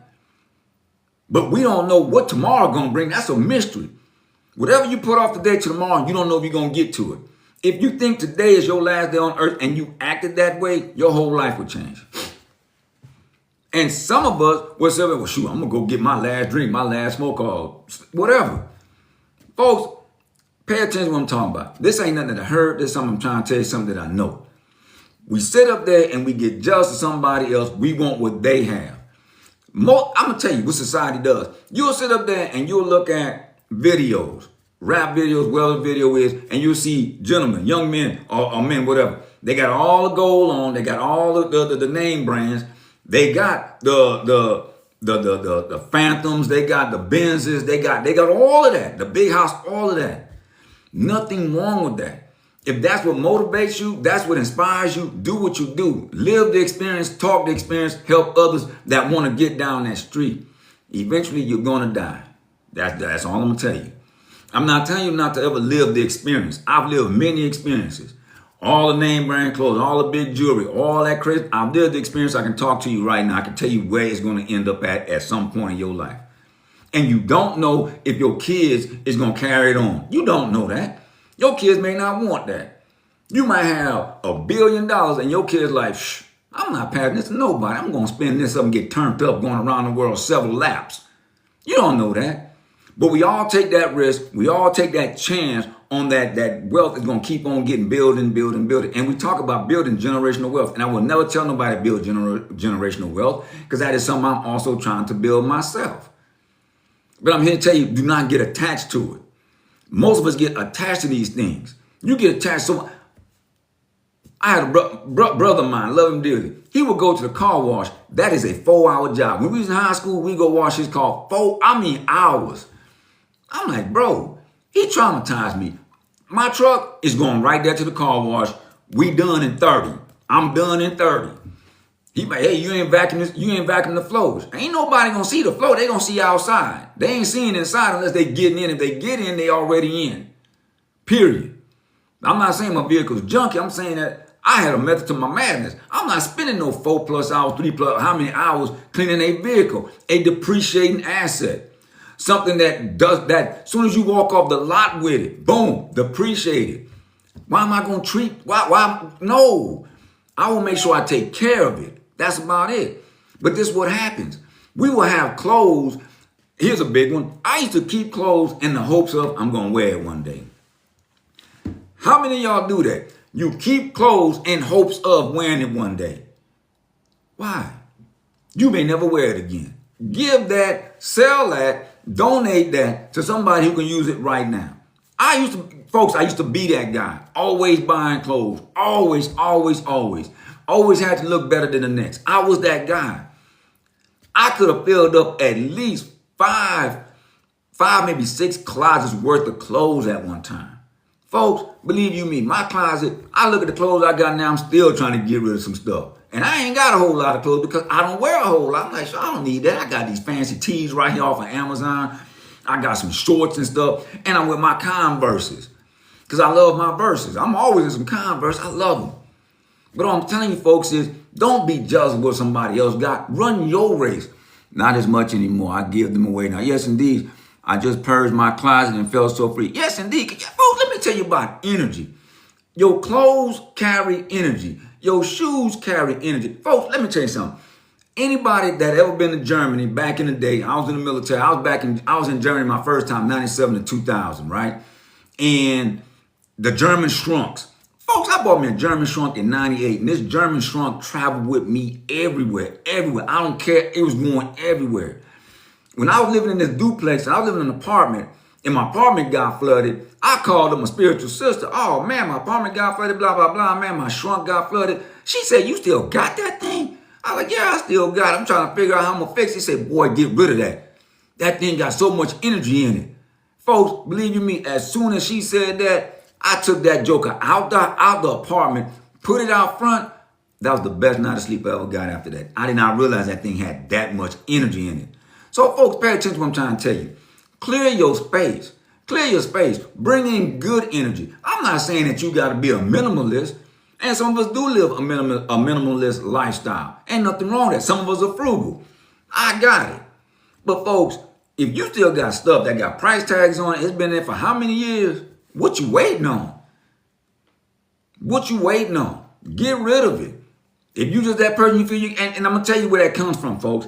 But we don't know what tomorrow going to bring. That's a mystery. Whatever you put off today to tomorrow, you don't know if you're going to get to it. If you think today is your last day on earth and you acted that way, your whole life will change. And some of us will say, well, shoot, I'm going to go get my last drink, my last smoke, or whatever. Folks, pay attention to what I'm talking about. This ain't nothing that I heard. This is something I'm trying to tell you, something that I know. We sit up there and we get jealous of somebody else. We want what they have. I'm going to tell you what society does. You'll sit up there and you'll look at videos, rap videos, whatever the video is, and you'll see gentlemen, young men or men, whatever. They got all the gold on. They got all the name brands. They got the the Phantoms, they got the Benzes, they got all of that. The big house, all of that. Nothing wrong with that. If that's what motivates you, that's what inspires you, do what you do. Live the experience, talk the experience, help others that want to get down that street. Eventually, you're going to die. That's all I'm going to tell you. I'm not telling you not to ever live the experience. I've lived many experiences. All the name brand clothes, all the big jewelry, all that crazy. I've lived the experience. I can talk to you right now. I can tell you where it's going to end up at some point in your life. And you don't know if your kids is going to carry it on. You don't know that. Your kids may not want that. You might have $1 billion and your kids like, shh, I'm not passing this to nobody. I'm going to spend this up and get turned up going around the world several laps. You don't know that. But we all take that risk. We all take that chance on that wealth is going to keep on getting building. And we talk about building generational wealth. And I will never tell nobody to build generational wealth because that is something I'm also trying to build myself. But I'm here to tell you, do not get attached to it. Most of us get attached to these things. You get attached. So I had a brother of mine, love him dearly. He would go to the car wash. That is a 4-hour job. When we was in high school, we go wash his car hours. I'm like, bro, he traumatized me. My truck is going right there to the car wash. We done in 30. I'm done in 30. He like, hey, you ain't vacuuming the floors. Ain't nobody gonna see the floor. They gonna see outside. They ain't seeing inside unless they getting in. If they get in, they already in. Period. I'm not saying my vehicle's junky. I'm saying that I had a method to my madness. I'm not spending no 4+ hours, 3+, how many hours cleaning a vehicle, a depreciating asset. Something that does that as soon as you walk off the lot with it, boom, depreciated. Why am I gonna treat, why? No, I will make sure I take care of it. That's about it. But this is what happens. We will have clothes. Here's a big one. I used to keep clothes in the hopes of I'm going to wear it one day. How many of y'all do that? You keep clothes in hopes of wearing it one day. Why? You may never wear it again. Give that, sell that, donate that to somebody who can use it right now. I used to be that guy. Always buying clothes. Always. Always had to look better than the next. I was that guy. I could have filled up at least five, maybe 6 closets worth of clothes at one time. Folks, believe you me, my closet, I look at the clothes I got now, I'm still trying to get rid of some stuff. And I ain't got a whole lot of clothes because I don't wear a whole lot. I'm like, I don't need that. I got these fancy tees right here off of Amazon. I got some shorts and stuff. And I'm with my Converses because I love my Verses. I'm always in some Converse. I love them. But what I'm telling you folks is don't be jealous of what somebody else got. Run your race. Not as much anymore. I give them away now. Yes, indeed. I just purged my closet and felt so free. Yes, indeed. Folks, let me tell you about energy. Your clothes carry energy. Your shoes carry energy. Folks, let me tell you something. Anybody that ever been to Germany back in the day, I was in the military. I was in Germany my first time, 97 to 2000, right? And the German shrunks. Folks, I bought me a German shrunk in 98, and this German shrunk traveled with me everywhere. I don't care. It was going everywhere. When I was living in this duplex, and I was living in an apartment, and my apartment got flooded, I called her my spiritual sister. Oh, man, my apartment got flooded, blah, blah, blah. Man, my shrunk got flooded. She said, you still got that thing? I was like, yeah, I still got it. I'm trying to figure out how I'm going to fix it. She said, boy, get rid of that. That thing got so much energy in it. Folks, believe you me, as soon as she said that, I took that joker out the apartment, put it out front. That was the best night of sleep I ever got after that. I did not realize that thing had that much energy in it. So, folks, pay attention to what I'm trying to tell you. Clear your space. Clear your space. Bring in good energy. I'm not saying that you got to be a minimalist. And some of us do live a minimalist lifestyle. Ain't nothing wrong with that. Some of us are frugal. I got it. But, folks, if you still got stuff that got price tags on it, it's been there for how many years? What you waiting on? What you waiting on? Get rid of it. If you just that person you feel you, and I'm going to tell you where that comes from, folks.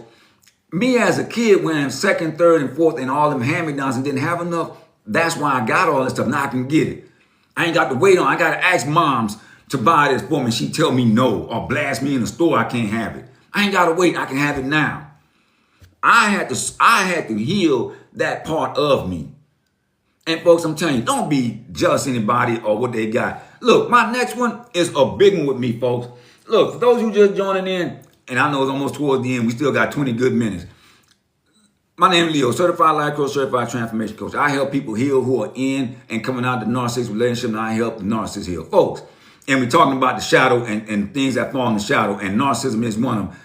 Me as a kid wearing 2nd, 3rd, and 4th and all them hand-me-downs and didn't have enough, that's why I got all this stuff. Now I can get it. I ain't got to wait on. I got to ask moms to buy this for me. She tell me no or blast me in the store. I can't have it. I ain't got to wait. I can have it now. I had to heal that part of me. And folks, I'm telling you, don't be jealous of anybody or what they got. Look, my next one is a big one with me, folks. Look, for those who just joining in, and I know it's almost towards the end, we still got 20 good minutes. My name is Leo, certified life coach, certified transformation coach. I help people heal who are in and coming out of the narcissistic relationship, and I help the narcissist heal. Folks, and we're talking about the shadow and things that fall in the shadow, and narcissism is one of them.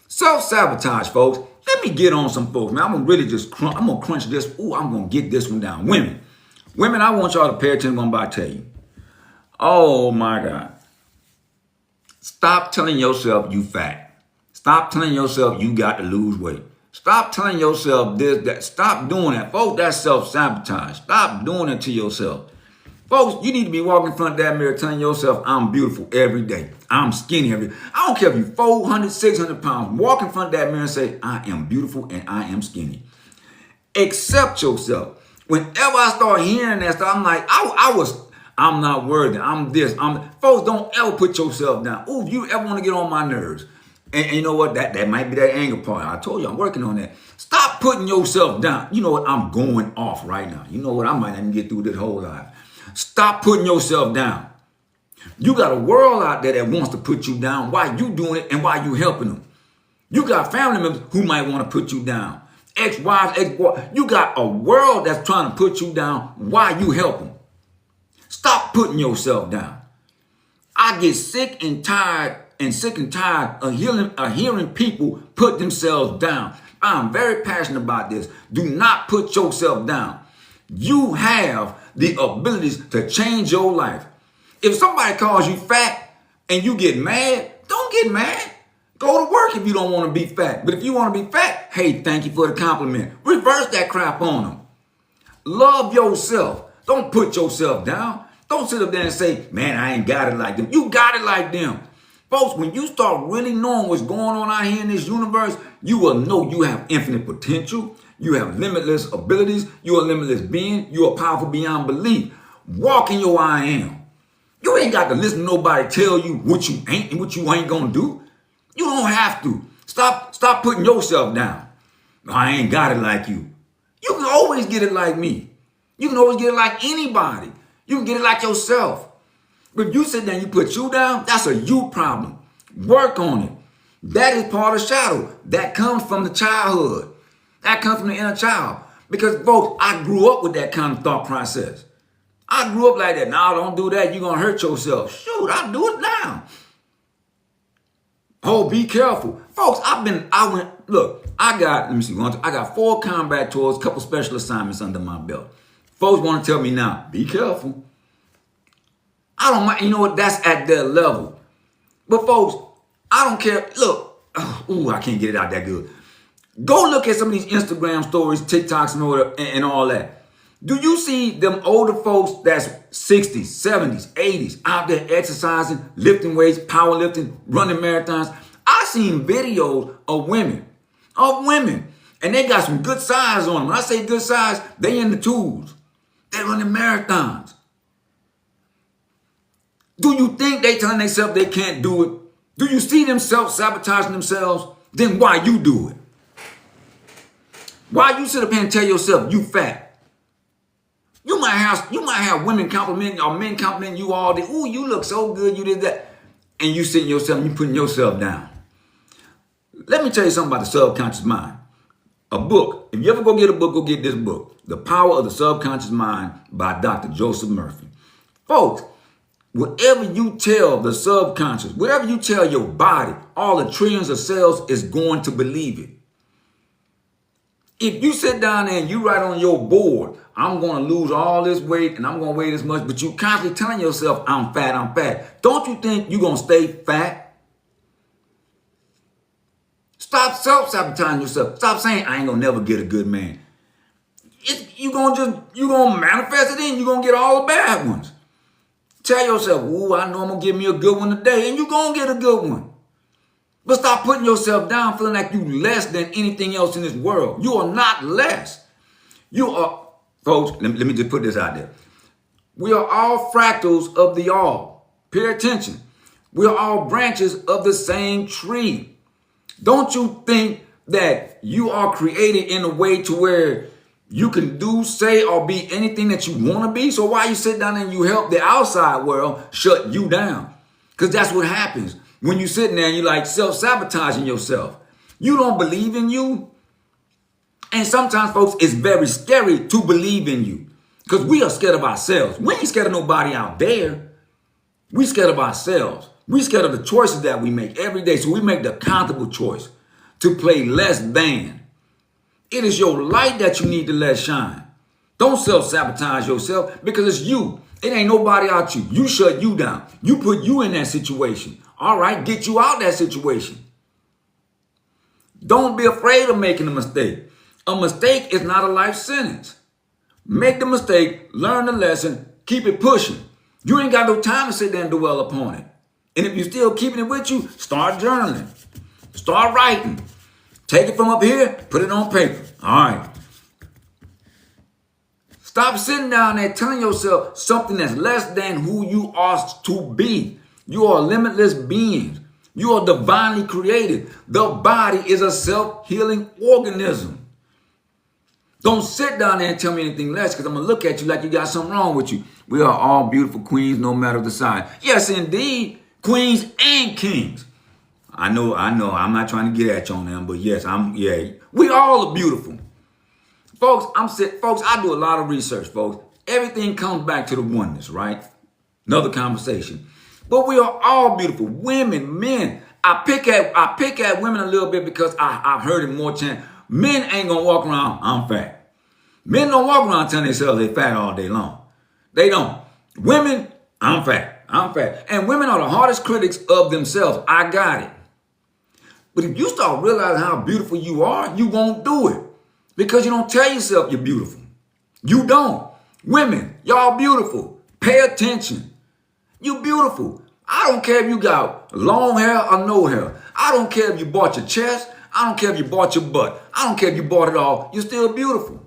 Self-sabotage, folks. Let me get on some folks, man. I'm going to really just crunch. I'm going to crunch this. Ooh, I'm going to get this one down. Women. Women, I want y'all to pay attention to what I'm about to tell you. Oh, my God. Stop telling yourself you fat. Stop telling yourself you got to lose weight. Stop telling yourself this, that. Stop doing that. Folks, that's self-sabotage. Stop doing it to yourself. Folks, you need to be walking in front of that mirror telling yourself, I'm beautiful every day. I'm skinny every day. I don't care if you're 400, 600 pounds. Walk in front of that mirror and say, I am beautiful and I am skinny. Accept yourself. Whenever I start hearing that stuff, I'm like, I'm not worthy. I'm this. Folks, don't ever put yourself down. Ooh, if you ever want to get on my nerves. And you know what? That might be that anger part. I told you I'm working on that. Stop putting yourself down. You know what? I'm going off right now. You know what? I might not even get through this whole life. Stop putting yourself down. You got a world out there that wants to put you down while you doing it and while you helping them. You got family members who might want to put you down. Ex-wives, ex-boys. You got a world that's trying to put you down while you help them. Stop putting yourself down. I get sick and tired of hearing people put themselves down. I'm very passionate about this. Do not put yourself down. You have the abilities to change your life. If somebody calls you fat and you get mad, don't get mad. Go to work if you don't want to be fat. But if you want to be fat, hey, thank you for the compliment. Reverse that crap on them. Love yourself. Don't put yourself down. Don't sit up there and say, man, I ain't got it like them. You got it like them. Folks, when you start really knowing what's going on out here in this universe, you will know you have infinite potential. You have limitless abilities. You are a limitless being. You are powerful beyond belief. Walk in your I am. You ain't got to listen to nobody tell you what you ain't and what you ain't going to do. You don't have to. Stop putting yourself down. I ain't got it like you. You can always get it like me. You can always get it like anybody. You can get it like yourself. But if you sit there and you put you down, that's a you problem. Work on it. That is part of shadow. That comes from the childhood. That comes from the inner child. Because, folks, I grew up with that kind of thought process. I grew up like that. Now, don't do that. You're going to hurt yourself. Shoot, I'll do it now. Oh, be careful. Folks, I got 4 combat tours, a couple special assignments under my belt. Folks want to tell me now, be careful. I don't mind. You know what? That's at their level. But folks, I don't care. Look, I can't get it out that good. Go look at some of these Instagram stories, TikToks, and all that. Do you see them older folks that's 60s, 70s, 80s out there exercising, lifting weights, powerlifting, running marathons? I seen videos of women, and they got some good size on them. When I say good size, they in the tools. They running marathons. Do you think they telling themselves they can't do it? Do you see them self-sabotaging themselves? Then why you do it? Why you sit up here and tell yourself you fat? You might have women complimenting or men complimenting you all day. Ooh, you look so good, you did that. And you sitting yourself and you putting yourself down. Let me tell you something about the subconscious mind. A book. If you ever go get a book, go get this book. The Power of the Subconscious Mind by Dr. Joseph Murphy. Folks, whatever you tell the subconscious, whatever you tell your body, all the trillions of cells is going to believe it. If you sit down there and you write on your board, I'm going to lose all this weight and I'm going to weigh this much, but you constantly telling yourself, I'm fat. Don't you think you're going to stay fat? Stop self-sabotaging yourself. Stop saying, I ain't going to never get a good man. You're going to manifest it in. You're going to get all the bad ones. Tell yourself, ooh, I know I'm going to give me a good one today, and you're going to get a good one. But stop putting yourself down feeling like you're less than anything else in this world. You are not less. You are, folks, let me just put this out there. We are all fractals of the all. Pay attention. We are all branches of the same tree. Don't you think that you are created in a way to where you can do, say, or be anything that you want to be? So why you sit down and you help the outside world shut you down? Because that's what happens when you sitting there and you like self-sabotaging yourself. You don't believe in you. And sometimes, folks, it's very scary to believe in you because we are scared of ourselves. We ain't scared of nobody out there. We scared of ourselves. We scared of the choices that we make every day. So we make the accountable choice to play less than. It is your light that you need to let shine. Don't self-sabotage yourself because it's you. It ain't nobody out you. You shut you down. You put you in that situation. All right, get you out that situation. Don't be afraid of making a mistake. A mistake is not a life sentence. Make the mistake, learn the lesson, keep it pushing. You ain't got no time to sit there and dwell upon it. And if you're still keeping it with you, start journaling. Start writing. Take it from up here, put it on paper. All right. Stop sitting down there telling yourself something that's less than who you are to be. You are a limitless being. You are divinely created. The body is a self-healing organism. Don't sit down there and tell me anything less because I'm going to look at you like you got something wrong with you. We are all beautiful queens no matter the size. Yes, indeed. Queens and kings. I know. I'm not trying to get at you on them, but yes, we all are beautiful. Folks, I do a lot of research, folks. Everything comes back to the oneness, right? Another conversation. But we are all beautiful. Women, men. I pick at women a little bit because I've heard it more times. Men ain't gonna walk around, I'm fat. Men don't walk around telling themselves they fat all day long. They don't. Women, I'm fat. And women are the hardest critics of themselves. I got it. But if you start realizing how beautiful you are, you won't do it. Because you don't tell yourself you're beautiful. You don't. Women, y'all beautiful. Pay attention. You beautiful. I don't care if you got long hair or no hair. I don't care if you bought your chest. I don't care if you bought your butt. I don't care if you bought it all. You're still beautiful.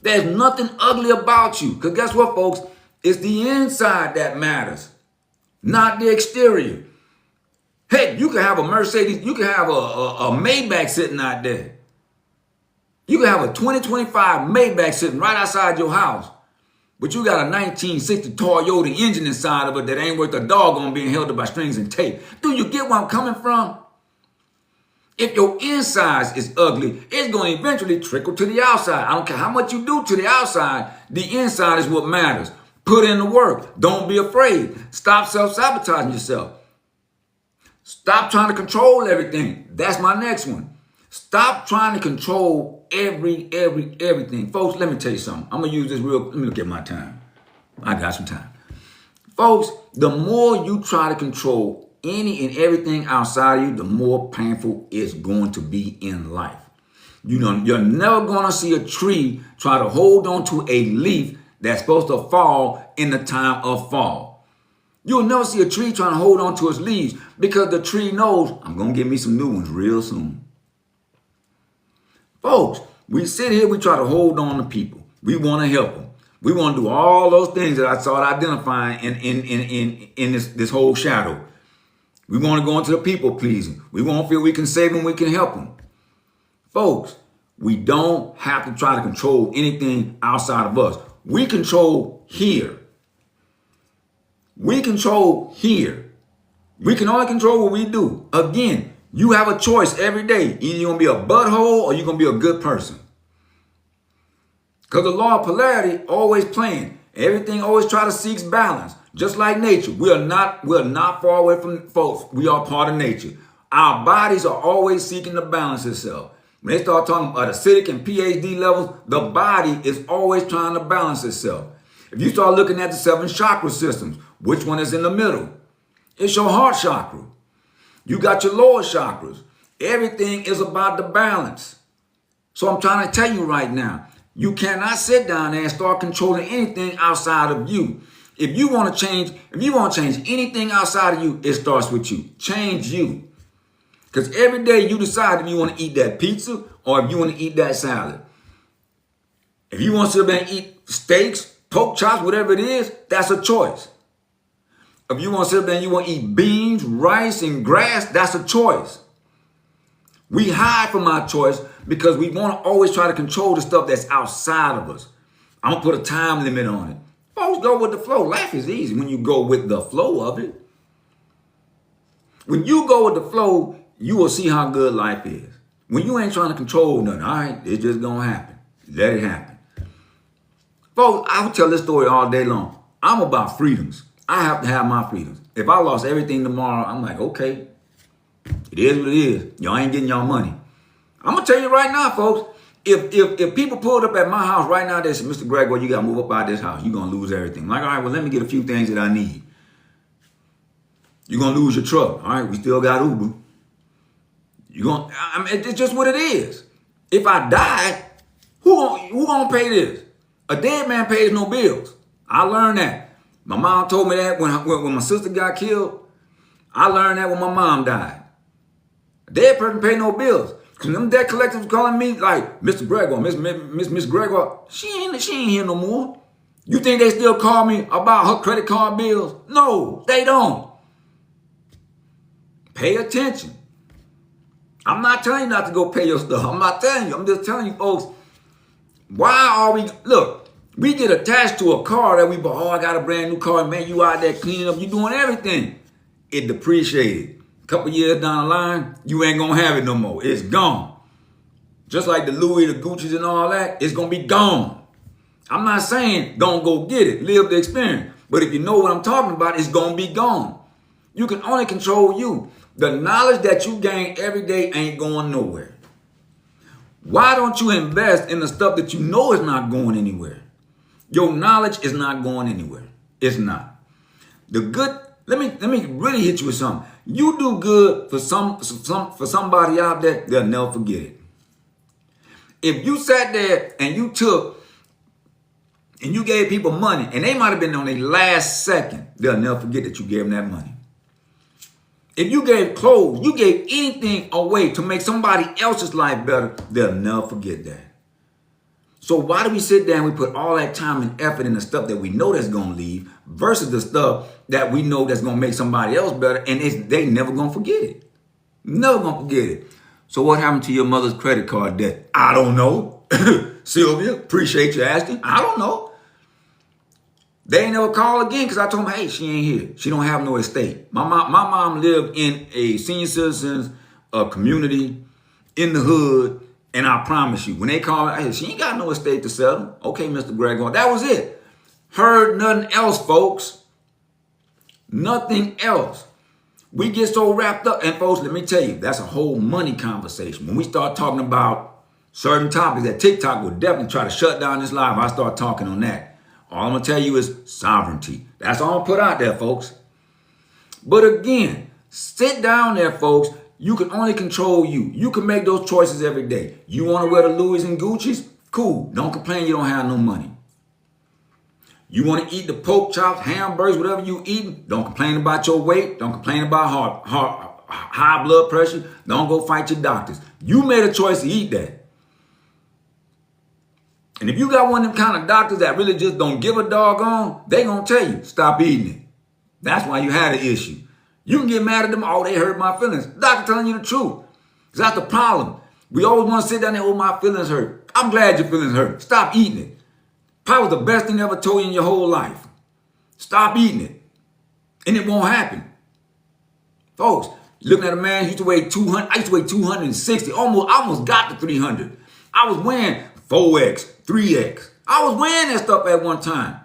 There's nothing ugly about you. Because guess what, folks? It's the inside that matters, not the exterior. Heck, you can have a Mercedes. You can have a Maybach sitting out there. You can have a 2025 Maybach sitting right outside your house. But you got a 1960 Toyota engine inside of it that ain't worth a doggone being held up by strings and tape. Do you get where I'm coming from? If your inside is ugly, it's going to eventually trickle to the outside. I don't care how much you do to the outside. The inside is what matters. Put in the work. Don't be afraid. Stop self-sabotaging yourself. Stop trying to control everything. That's my next one. Stop trying to control everything. Folks, let me tell you something. I'm going to use this let me look at my time. I got some time. Folks, the more you try to control any and everything outside of you, the more painful it's going to be in life. You know, you're never going to see a tree try to hold on to a leaf that's supposed to fall in the time of fall. You'll never see a tree trying to hold on to its leaves because the tree knows I'm going to get me some new ones real soon. Folks, we sit here, we try to hold on to people. We want to help them. We want to do all those things that I started identifying in this whole shadow. We want to go into the people pleasing. We want to feel we can save them, we can help them. Folks, we don't have to try to control anything outside of us. We control here. We control here. We can only control what we do. Again, you have a choice every day. Either you're going to be a butthole or you're going to be a good person. Because the law of polarity always playing. Everything always try to seek balance. Just like nature. We're not far away from folks. We are part of nature. Our bodies are always seeking to balance itself. When they start talking about acidic and pH levels, the body is always trying to balance itself. If you start looking at the 7 chakra systems, which one is in the middle? It's your heart chakra. You got your lower chakras. Everything is about the balance. So I'm trying to tell you right now, you cannot sit down there and start controlling anything outside of you. If you want to change anything outside of you, it starts with you. Change you. Because every day you decide if you want to eat that pizza or if you want to eat that salad. If you want to sit there and eat steaks, pork chops, whatever it is, that's a choice. If you want to sit there and you want to eat beans, rice, and grass, that's a choice. We hide from our choice because we want to always try to control the stuff that's outside of us. I'm going to put a time limit on it. Folks, go with the flow. Life is easy when you go with the flow of it. When you go with the flow, you will see how good life is. When you ain't trying to control nothing, all right, it's just going to happen. Let it happen. Folks, I would tell this story all day long. I'm about freedoms. I have to have my freedoms. If I lost everything tomorrow, I'm like, okay, it is what it is. Y'all ain't getting y'all money. I'm going to tell you right now, folks, if people pulled up at my house right now, they said, Mr. Gregor, you got to move up out of this house. You're going to lose everything. I'm like, all right, well, let me get a few things that I need. You're going to lose your truck. All right, we still got Uber. It's just what it is. If I die, who gonna pay this? A dead man pays no bills. I learned that. My mom told me that when my sister got killed. I learned that when my mom died. A dead person pay no bills. Cause them debt collectors calling me like, Mr. Gregor, Miss Gregor, she ain't here no more. You think they still call me about her credit card bills? No, they don't. Pay attention. I'm not telling you not to go pay your stuff. I'm not telling you. I'm just telling you, folks, why are we, look, we get attached to a car that we bought. Oh, I got a brand new car. Man, you out there cleaning up. You doing everything. It depreciated. A couple years down the line, you ain't going to have it no more. It's gone. Just like the Louis, the Gucci's and all that, it's going to be gone. I'm not saying don't go get it. Live the experience. But if you know what I'm talking about, it's going to be gone. You can only control you. The knowledge that you gain every day ain't going nowhere. Why don't you invest in the stuff that you know is not going anywhere? Your knowledge is not going anywhere. It's not. The good, let me really hit you with something. You do good for somebody out there, they'll never forget it. If you sat there and you took and you gave people money and they might have been on their last second, they'll never forget that you gave them that money. If you gave clothes, you gave anything away to make somebody else's life better, they'll never forget that. So why do we sit there and we put all that time and effort in the stuff that we know that's going to leave versus the stuff that we know that's going to make somebody else better and they never going to forget it? Never going to forget it. So what happened to your mother's credit card debt? I don't know. Sylvia, appreciate you asking. I don't know. They ain't never call again because I told them, hey, she ain't here. She don't have no estate. My mom lived in a senior citizens community in the hood. And I promise you, when they call her, hey, she ain't got no estate to settle. Okay, Mr. Gregor, that was it. Heard nothing else, folks. Nothing else. We get so wrapped up. And folks, let me tell you, that's a whole money conversation. When we start talking about certain topics that TikTok will definitely try to shut down this live, I start talking on that. All I'm going to tell you is sovereignty. That's all I'm put out there, folks. But again, sit down there, folks. You can only control you. You can make those choices every day. You want to wear the Louis and Gucci's? Cool. Don't complain you don't have no money. You want to eat the pork chops, hamburgers, whatever you eating? Don't complain about your weight. Don't complain about high blood pressure. Don't go fight your doctors. You made a choice to eat that. And if you got one of them kind of doctors that really just don't give a doggone, they gonna tell you, stop eating it. That's why you had an issue. You can get mad at them, oh, they hurt my feelings. Doctor telling you the truth. Because that's the problem. We always want to sit down there, oh, my feelings hurt. I'm glad your feelings hurt. Stop eating it. Probably was the best thing ever told you in your whole life. Stop eating it. And it won't happen. Folks, looking at a man who used to weigh 200, I used to weigh 260, almost got to 300. I was weighing 4X, 3X. I was wearing that stuff at one time.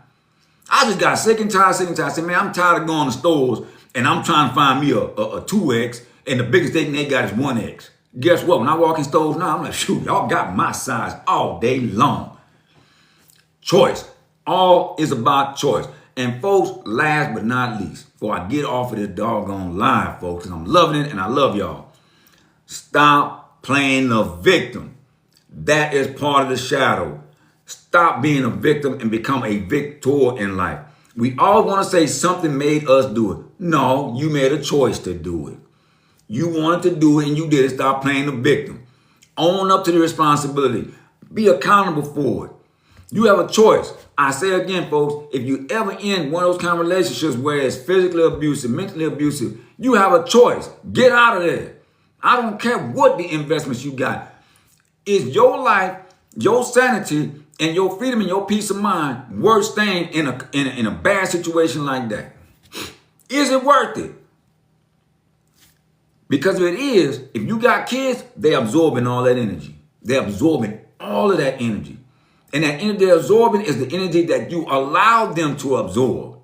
I just got sick and tired. I said, man, I'm tired of going to stores and I'm trying to find me a 2X and the biggest thing they got is 1X. Guess what? When I walk in stores now, I'm like, shoot, y'all got my size all day long. Choice. All is about choice. And folks, last but not least, before I get off of this doggone live, folks, and I'm loving it and I love y'all, stop playing the victim. That is part of the shadow. Stop being a victim and become a victor in life. We all want to say something made us do it. No, you made a choice to do it. You wanted to do it and you did it. Stop playing the victim. Own up to the responsibility. Be accountable for it. You have a choice. I say again, folks, if you ever end one of those kind of relationships where it's physically abusive, mentally abusive, you have a choice. Get out of there. I don't care what the investments you got. Is your life, your sanity, and your freedom and your peace of mind worth staying in a bad situation like that? Is it worth it? Because if it is, if you got kids, they're absorbing all that energy. They're absorbing all of that energy. And that energy they're absorbing is the energy that you allow them to absorb.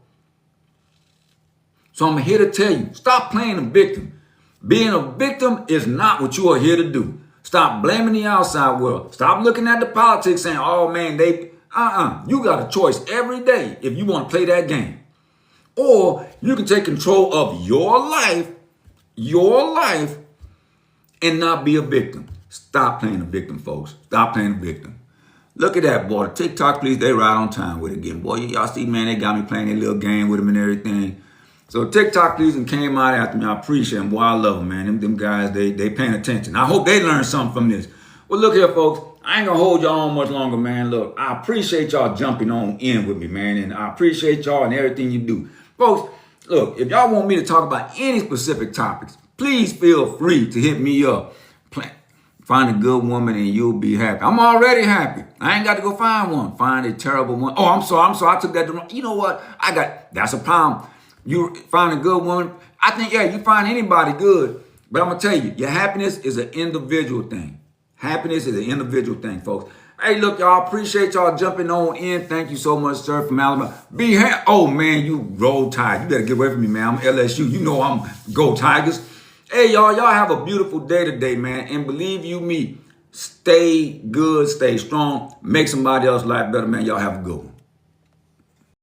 So I'm here to tell you, stop playing the victim. Being a victim is not what you are here to do. Stop blaming the outside world. Stop looking at the politics saying, oh man, you got a choice every day if you want to play that game. Or you can take control of your life, and not be a victim. Stop playing the victim, folks. Stop playing the victim. Look at that, boy. The TikTok, please, they right on time with it again. Boy, y'all see, man, they got me playing their little game with them and everything. So TikTok, please, and came out after me. I appreciate them. Boy, I love them, man. Them guys, they paying attention. I hope they learn something from this. Well, look here, folks. I ain't going to hold y'all on much longer, man. Look, I appreciate y'all jumping on in with me, man. And I appreciate y'all and everything you do. Folks, look, if y'all want me to talk about any specific topics, please feel free to hit me up. Find a good woman and you'll be happy. I'm already happy. I ain't got to go find one. Find a terrible one. Oh, I'm sorry. I took that the wrong. You know what? That's a problem. You find a good woman. I think, yeah, you find anybody good. But I'm going to tell you, your happiness is an individual thing. Happiness is an individual thing, folks. Hey, look, y'all, appreciate y'all jumping on in. Thank you so much, sir, from Alabama. Be happy. Oh, man, you roll tide. You better get away from me, man. I'm LSU. You know I'm Go Tigers. Hey, y'all have a beautiful day today, man. And believe you me, stay good, stay strong, make somebody else's life better, man. Y'all have a good one.